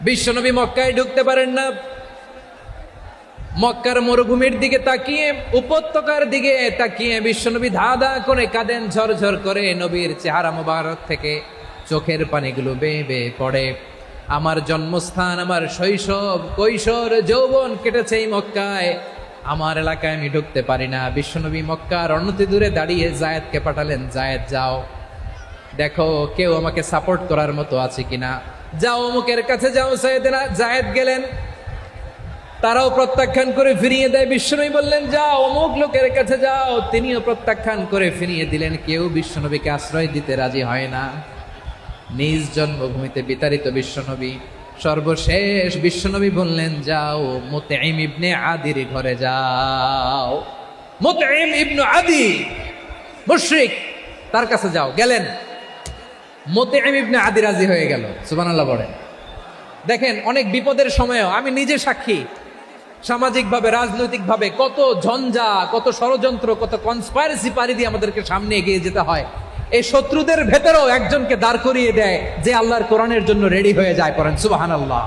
বিশ্বনবী মক্কায় ঢুকতে পারেন না। মক্কার মরুভূমির দিকে তাকিয়ে, উপত্যকার দিকে তাকিয়ে বিশ্বনবী ধা ধা করে কাঁদেন, ঝরঝর করে। নবীর চেহারা মোবারক থেকে চোখের পানিগুলো বেয়ে বেয়ে পড়ে। আমার জন্মস্থান, আমার শৈশব, কৈশোর, যৌবন কেটেছে এই মক্কায়। আমার এলাকায় আমি ঢুকতে পারি না। বিশ্বনবী মক্কার অনতি দূরে দাঁড়িয়ে জায়েদকে পাঠালেন, জায়েদ যাও দেখো কেউ আমাকে সাপোর্ট করার মতো আছে কিনা, যাও অমুকের কাছে যাও। জায়েদ গেলেন, তারাও প্রত্যাখ্যান করে ফিরিয়ে দেয়। বিশ্বনবী বললেন যাও অমুক লোকের কাছে যাও, তিনিও প্রত্যাখ্যান করে ফিরিয়ে দিলেন। কেউ বিশ্বনবীকে আশ্রয় দিতে রাজি হয় না। নিজ জন্মভূমিতে বিতাড়িত বিশ্বনবী, সর্বশেষ বিশ্বনবী বললেন যাও মুতঈম ইবনে আদির ঘরে যাও। মুতঈম ইবনে আদি মুশরিক, তার কাছে যাও। গেলেন, মুতঈম ইবনে আদি রাজি হয়ে গেল। সুবহানাল্লাহ বলেন। দেখেন, অনেক বিপদের সময়ও আমি নিজে সাক্ষী, সামাজিকভাবে রাজনৈতিকভাবে কত ঝঞ্ঝা, কত ষড়যন্ত্র, কত কনস্পাইরেসি পাড়ি দিয়ে আমাদেরকে সামনে এগিয়ে যেতে হয়। এই শত্রুদের ভেতরেও একজনকে দাঁড় করিয়ে দেয় যে আল্লাহর কোরআনের জন্য রেডি হয়ে যায়। পড়েন সুবহানাল্লাহ।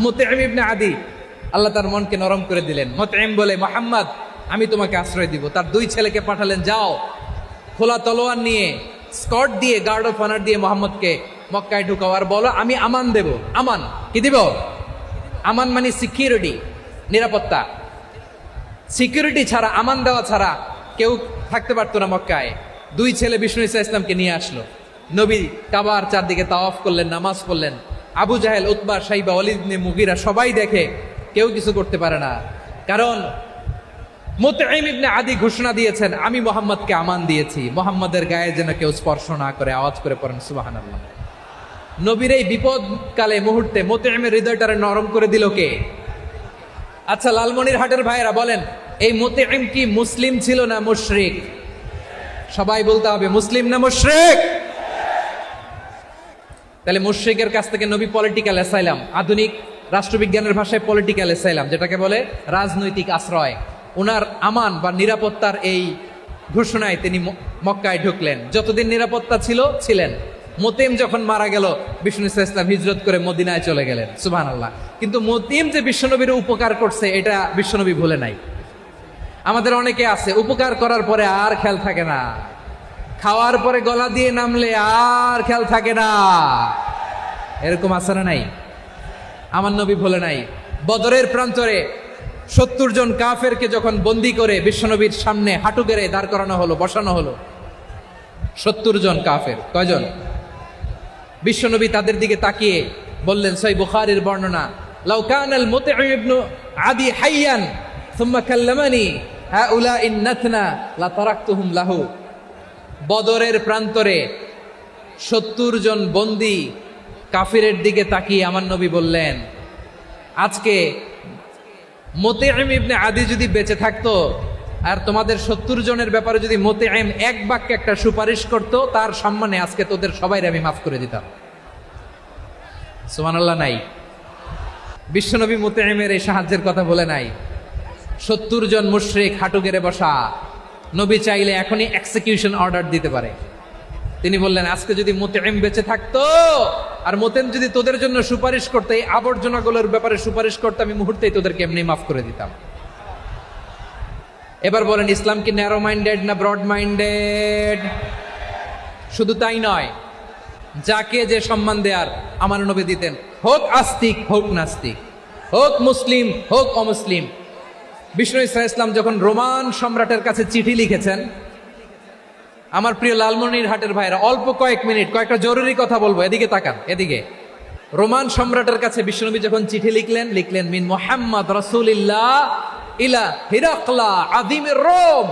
মুতঈম ইবনে আদি, আল্লাহ তার মনকে নরম করে দিলেন। মুতঈম বলে, মুহাম্মদ আমি তোমাকে আশ্রয় দিব। তার দুই ছেলেকে পাঠালেন, যাও খোলা তলোয়ার নিয়ে, স্কট দিয়ে, গার্ড অফ অনার দিয়ে মোহাম্মদকে মক্কায় ঢুকাও, আর বলো আমি আমান দেব। আমান কি দিব? আমান মানে সিকিউরিটি, নিরাপত্তা। সিকিউরিটি ছাড়া, আমান দেওয়া ছাড়া কেউ থাকতে পারতো না মক্কায়। দুই ছেলে বিষ্ণু ইসা ইসলামকে নিয়ে আসলো। নবী কাবার চারদিকে তাওয়াফ করলেন, নামাজ পড়লেন। আবু জাহেল, উতবা, শাইবা, ওয়ালিদ ইবনে মুগীরা সবাই দেখে, কেউ কিছু করতে পারে না। কারণ মুতঈম ইবনে আদি ঘোষণা দিয়েছেন আমি মুহাম্মদকে আমান দিয়েছি, মুহাম্মদের গায়ে যেন কেউ স্পর্শ না করে। আওয়াজ করে পড়েন সুবহানাল্লাহ। নবীর এই বিপদকালে মুহূর্তে মুতঈমের হৃদয়টারে নরম করে দিল কে? আচ্ছা লালমনিরহাটের ভাইয়েরা বলেন, এই মুতঈম কি মুসলিম ছিল না মুশরিক? সবাই বলতে হবে মুসলিম না মুশরিক? তাহলে মুশরিকের কাছ থেকে নবী পলিটিক্যাল অ্যাসাইলাম, আধুনিক রাষ্ট্রবিজ্ঞানের ভাষায় পলিটিক্যাল অ্যাসাইলাম, যেটাকে বলে রাজনৈতিক আশ্রয়, ওনার আমান বা নিরাপত্তার এই ঘোষণায় তিনি মক্কায় ঢুকলেন। যতদিন নিরাপত্তা ছিল ছিলেন। মুতঈম যখন মারা গেল, বিষ্ণু ইসলাম হিজরত করে মদিনায় চলে গেলেন। সুবহানাল্লাহ। কিন্তু মুতঈম যে বিশ্বনবীর উপকার করছে এটা বিশ্বনবী ভুলে নাই। আমাদের অনেকে আছে উপকার করার পরে আর খেয়াল থাকে না, খাওয়ার পরে গলা দিয়ে নামলে আর খেয়াল থাকে না। এরকম আছে না নাই? আমার নবী ভুলে নাই। বদরের প্রান্তরে 70 জন কাফেরকে যখন বন্দী করে বিশ্বনবীর সামনে হাঁটু গেড়ে দাঁড় করানো হলো, বসানো হলো, 70 জন কাফের। কয়জন? বিশ্বনবী তাদের দিকে তাকিয়ে বললেন, সহিহ বুখারীর বর্ণনা, লাউ কানাল মুতঈম ইবনে আদি হাইয়ান সুম্মা কাল্লামানি হাউলাই নাতনা লা তারাকতুহুম লাহু। বদরের প্রান্তরে 70 জন বন্দী কাফিরের দিকে তাকিয়ে আমার নবী বললেন, আজকে মুতঈম ইবনে আদি যদি বেঁচে থাকতো আর তোমাদের 70 জনের ব্যাপারে যদি মুতঈম এক বাক্যে একটা সুপারিশ করত, তার সম্মানে আজকে তোদের সবাইকে আমি মাফ করে দিতাম। সুবহানাল্লাহ নাই? বিশ্বনবী মুতঈমের এই সাহায্যের কথা বলে নাই। 70 জন মুশরিক হাঁটু গেড়ে বসা, নবী চাইলে এখনই এক্সিকিউশন অর্ডার দিতে পারে। তিনি বললেন, আজকে যদি মুতঈম বেঁচে থাকতো আর মুতঈম যদি তোদের জন্য সুপারিশ করতে, এই আবর্জনাগুলোর ব্যাপারে সুপারিশ করতে, আমি মুহূর্তেই তোদেরকে এমনি মাফ করে দিতাম। এবার বলেন, ইসলাম কি ন্যারো মাইন্ডেড না ব্রড মাইন্ডেড? শুধু তাই নয়, যাকে যে সম্মান দেয়ার আমার নবী দিতেন, হোক আস্তিক হোক নাস্তিক, হোক মুসলিম হোক অমুসলিম। বিষ্ণু ইসলাম যখন রোমান সম্রাটের কাছে চিঠি লিখেছেন, আমার প্রিয় লালমনিরহাটের ভাইরা, অল্প কয়েক মিনিট কয়েকটা জরুরি কথা বলবো, এদিকে তাকান, এদিকে। রোমান সম্রাটের কাছে বিশ্বনবী যখন চিঠি লিখলেন মিন মুহাম্মদ রাসূলিল্লাহ ইলা হিরাকলা আযীমির রোম,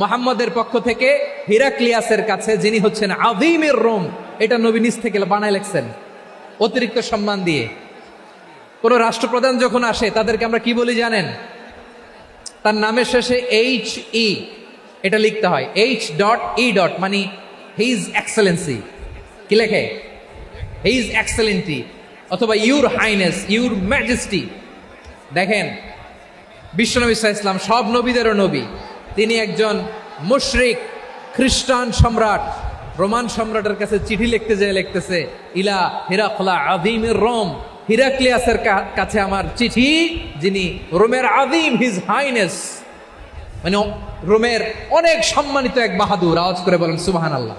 মুহাম্মদের পক্ষ থেকে হিরাক্লিয়াসের কাছে, যিনি হচ্ছেন আযীমির রোম। এটা নবী নিজ থেকে বানায় লিখছেন, অতিরিক্ত সম্মান দিয়ে। কোন রাষ্ট্রপ্রধান যখন আসে তাদেরকে আমরা কি বলি জানেন? তার নামের শেষে HE এটা লিখতে হয়, H.E. মানে হিজ এক্সেলেন্সি। কি লেখে? হিজ এক্সেলেন্টি, অথবা ইউর হাইনেস, ইউর ম্যাজেস্টি। দেখেন, বিশ্বনবী সাল্লাল্লাহু আলাইহি ওয়াসাল্লাম সব নবীদেরও নবী। তিনি একজন মুশরিক খ্রিস্টান সম্রাট রোমান সম্রাটের কাছে চিঠি লিখতে যেয়ে লিখতেছে, ইলা হিরাকলা আযীমির রোম, হিরাক্লিয়াসের কাছে আমার চিঠি, যিনি রোমের আযীম, হিজ হাইনেস, মানে রোমের অনেক সম্মানিত এক বাহাদুর। আওয়াজ করে বলেন সুবহানাল্লাহ।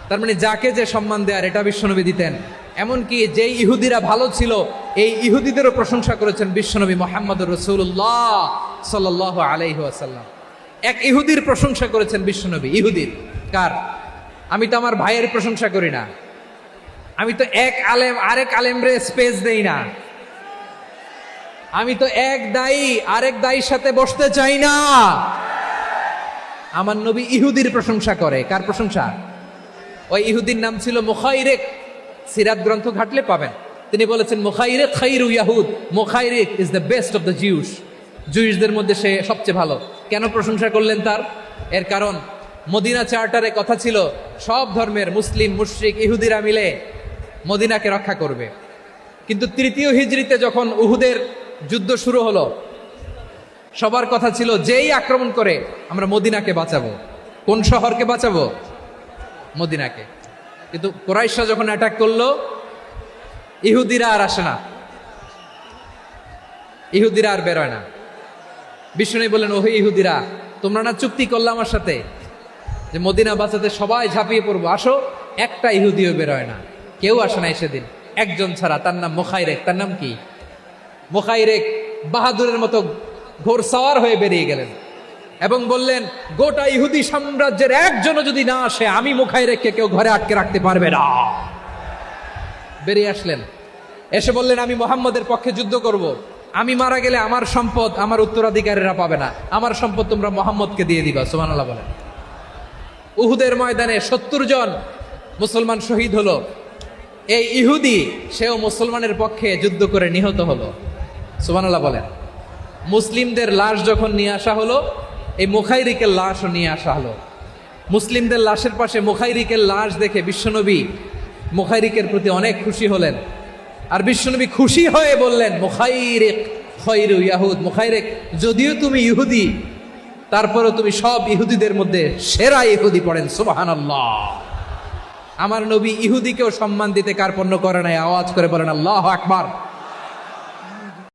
তার মানে যাকে যে সম্মান দেয়ার এটা বিশ্বনবী দিতেন। এমনকি যেই ইহুদিরা ভালো ছিল এই ইহুদিদেরও প্রশংসা করেছেন বিশ্বনবী মুহাম্মদুর রাসূলুল্লাহ সাল্লাল্লাহু আলাইহি ওয়াসাল্লাম। এক ইহুদির প্রশংসা করেছেন বিশ্বনবী। ইহুদির কার? আমি তো আমার ভাইয়ের প্রশংসা করি না, আমি তো এক আলেম আরেক আলেমরে স্পেস দেই না, আমি তো এক দায়ী আরেক দায়ীর সাথে বসতে চাই না। আমার নবী ইহুদির প্রশংসা করে। কার প্রশংসা? ওই ইহুদির নাম ছিল মুখাইরেক। সিরাত গ্রন্থ ঘাটলে পাবেন। তিনি বলেছেন মুখাইরেক খাইরু ইয়াহুদ, Mukhayriq is the best of the Jews, জুইশদের মধ্যে সে সবচেয়ে ভালো। কেন প্রশংসা করলেন তার? এর কারণ মদিনা চার্টারে কথা ছিল সব ধর্মের মুসলিম, মুশরিক, ইহুদিরা মিলে মদিনাকে রক্ষা করবে। কিন্তু তৃতীয় হিজরিতে যখন উহুদের যুদ্ধ শুরু হলো, সবার কথা ছিল যেই আক্রমণ করে আমরা মদিনাকে বাঁচাবো। কোন শহরকে বাঁচাবো? মদিনাকে। কিন্তু কুরাইশরা যখন অ্যাটাক করলো, ইহুদিরা আর আসে না, ইহুদিরা আর বেরোয় না। বিষ্ণু বললেন, ওহে ইহুদিরা, তোমরা না চুক্তি করলে আমার সাথে যে মদিনা বাঁচাতে সবাই ঝাঁপিয়ে পড়বো, আসো। একটা ইহুদিও বেরোয় না, কেউ আসে না সেদিন, একজন ছাড়া। তার নাম মুখাইরেক। তার নাম কি? মুখাইরেক বাহাদুরের মতো ঘোড়সওয়ার হয়ে বেরিয়ে গেলেন এবং বললেন, গোটা ইহুদি সাম্রাজ্যের একজনও যদি না আসে, আমি মুখাইরেককে কেউ ঘরে আটকে রাখতে পারবে না। বেরিয়ে আসলেন, এসে বললেন, আমি মুহাম্মদের পক্ষে যুদ্ধ করব। আমি মারা গেলে আমার সম্পদ আমার উত্তরাধিকারীরা পাবে না, আমার সম্পদ তোমরা মুহাম্মদকে দিয়ে দিবা। সুবহানাল্লাহ বলেন। উহুদের ময়দানে 70 জন মুসলমান শহীদ হলো। এই ইহুদি সেও মুসলমানের পক্ষে যুদ্ধ করে নিহত হলো। সুবহানাল্লাহ বলেন। মুসলিমদের লাশ যখন নিয়ে আসা হলো, এই মুখাইরিকের লাশও নিয়ে আসা হলো। মুসলিমদের লাশের পাশে মুখাইরিকের লাশ দেখে বিশ্বনবী মুখাইরিকের প্রতি অনেক খুশি হলেন। আর বিশ্বনবী খুশি হয়ে বললেন, মুখাইরিক খায়রু ইয়াহুদ, মুখাইরিক যদিও তুমি ইহুদি, তারপরেও তুমি সব ইহুদিদের মধ্যে সেরা ইহুদি। পড়েন সুবহানাল্লাহ। আমার নবী ইহুদিকেও সম্মান দিতে কার্পণ্য করে নাই। আওয়াজ করে বলেন আল্লাহু আকবার।